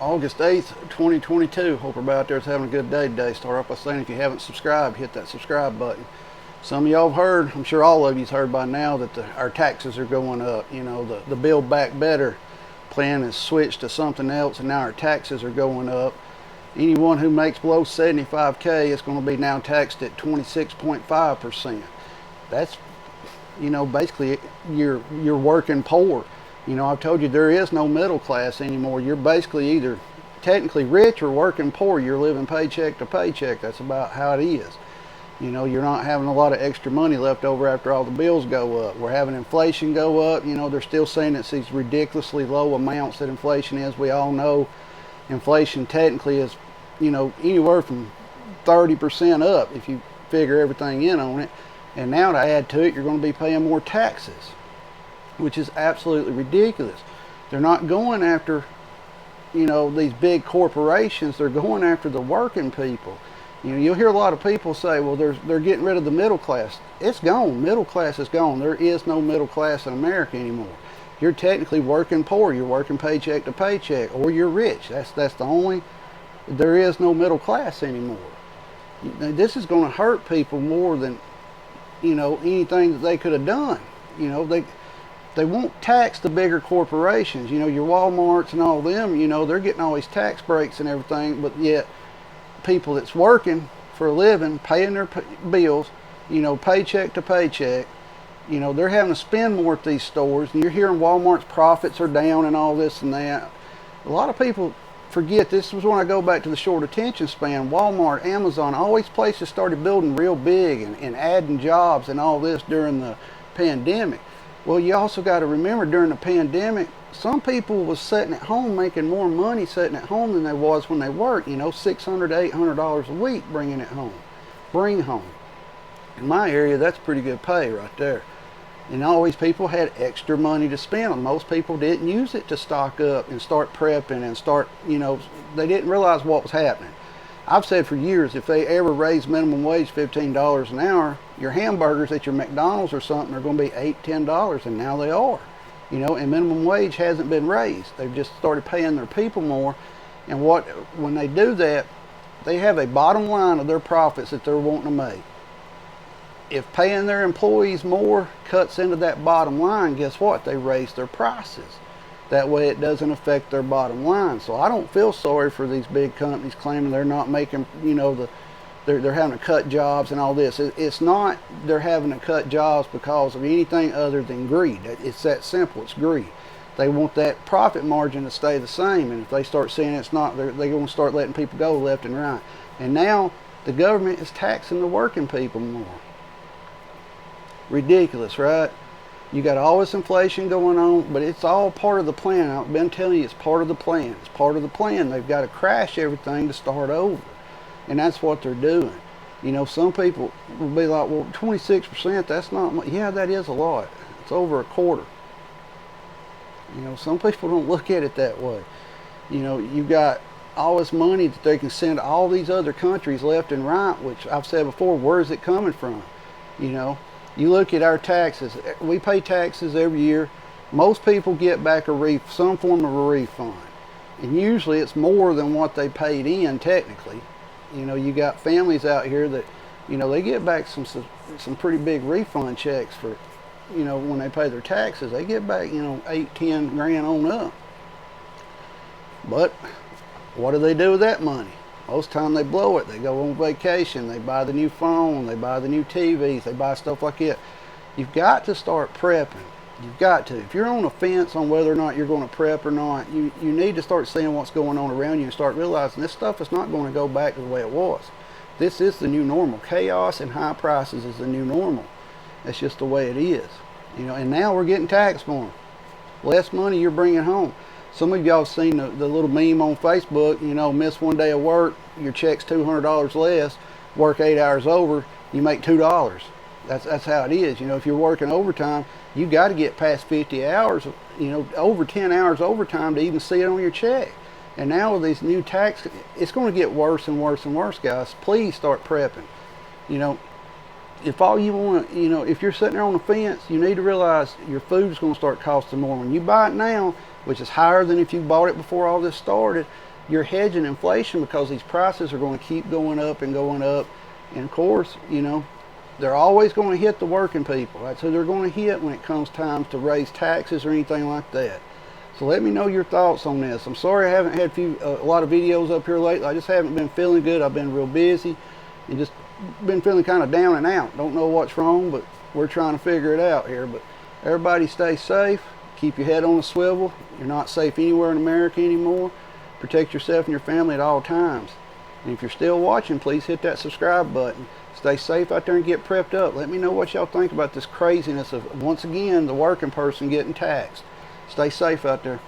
August 8th, 2022. Hope everybody out there is having a good day today. Start off by saying if you haven't subscribed, hit that subscribe button. Some of y'all have heard, I'm sure all of you's heard by now, that our taxes are going up. You know, the Build Back Better plan has switched to something else, and now our taxes are going up. Anyone who makes below 75K is going to be now taxed at 26.5%. That's, you know, basically you're working poor. You know, I've told you there is no middle class anymore. You're basically either technically rich or working poor. You're living paycheck to paycheck. That's about how it is. You know, you're not having a lot of extra money left over after all the bills go up. We're having inflation go up. You know, they're still saying it's these ridiculously low amounts that inflation is. We all know inflation technically is, you know, anywhere from 30% up if you figure everything in on it. And now to add to it, you're going to be paying more taxes, which is absolutely ridiculous. They're not going after, you know, these big corporations. They're going after the working people. You know, you'll hear a lot of people say, well, they're getting rid of the middle class. It's gone. Middle class is gone. There is no middle class in America anymore. You're technically working poor. You're working paycheck to paycheck, or you're rich. That's the only. There is no middle class anymore. This is going to hurt people more than, you know, anything that they could have done. You know, they won't tax the bigger corporations. You know, your Walmarts and all them, you know, they're getting all these tax breaks and everything, but yet people that's working for a living, paying their bills, you know, paycheck to paycheck, you know, they're having to spend more at these stores. And you're hearing Walmart's profits are down and all this and that. A lot of people forget, this was when I go back to the short attention span. Walmart, Amazon, all these places started building real big and adding jobs and all this during the pandemic. Well, you also got to remember during the pandemic, some people was sitting at home making more money sitting at home than they was when they worked. You know, $600 to $800 a week bring home. In my area, that's pretty good pay right there. And all these people had extra money to spend. Most people didn't use it to stock up and start prepping and start, you know, they didn't realize what was happening. I've said for years, if they ever raise minimum wage $15 an hour, your hamburgers at your McDonald's or something are going to be $8, $10, and now they are. You know, and minimum wage hasn't been raised. They've just started paying their people more. And when they do that, they have a bottom line of their profits that they're wanting to make. If paying their employees more cuts into that bottom line, guess what? They raise their prices. That way it doesn't affect their bottom line. So I don't feel sorry for these big companies claiming they're not making, you know, they're having to cut jobs and all this. It's not they're having to cut jobs because of anything other than greed. It's that simple. It's greed. They want that profit margin to stay the same. And if they start seeing it's not, they're going to start letting people go left and right. And now the government is taxing the working people more. Ridiculous, right? You got all this inflation going on, but it's all part of the plan. I've been telling you, it's part of the plan. It's part of the plan. They've got to crash everything to start over. And that's what they're doing. You know, some people will be like, well, 26%, that's not much. Yeah, that is a lot. It's over a quarter. You know, some people don't look at it that way. You know, you've got all this money that they can send to all these other countries left and right, which I've said before, where is it coming from? You know, you look at our taxes. We pay taxes every year. Most people get back some form of a refund. And usually it's more than what they paid in technically. You know, you got families out here that, you know, they get back some pretty big refund checks for, you know, when they pay their taxes. They get back, you know, 8-10 grand on up. But what do they do with that money? Most of the time they blow it. They go on vacation. They buy the new phone. They buy the new TVs. They buy stuff like that. You've got to start prepping. You've got to. If you're on the fence on whether or not you're going to prep or not, you need to start seeing what's going on around you and start realizing this stuff is not going to go back to the way it was. This is the new normal. Chaos and high prices is the new normal. That's just the way it is. You know, and now we're getting taxed more. Less money you're bringing home. Some of y'all have seen the little meme on Facebook, you know, miss one day of work, your check's $200 less, work 8 hours over, you make $2. That's how it is. You know, if you're working overtime, you got to get past 50 hours, you know, over 10 hours overtime to even see it on your check. And now with these new tax, it's going to get worse and worse and worse, guys. Please start prepping. You know, if all you want to, you know, if you're sitting there on the fence, you need to realize your food is going to start costing more. When you buy it now, which is higher than if you bought it before all this started, you're hedging inflation because these prices are going to keep going up and going up. And of course, you know, they're always going to hit the working people. That's who they're going to hit when it comes time to raise taxes or anything like that. So let me know your thoughts on this. I'm sorry I haven't had a lot of videos up here lately. I just haven't been feeling good. I've been real busy and just been feeling kind of down and out. Don't know what's wrong, but we're trying to figure it out here. But everybody stay safe. Keep your head on a swivel. You're not safe anywhere in America anymore. Protect yourself and your family at all times. And if you're still watching, please hit that subscribe button. Stay safe out there and get prepped up. Let me know what y'all think about this craziness of, once again, the working person getting taxed. Stay safe out there.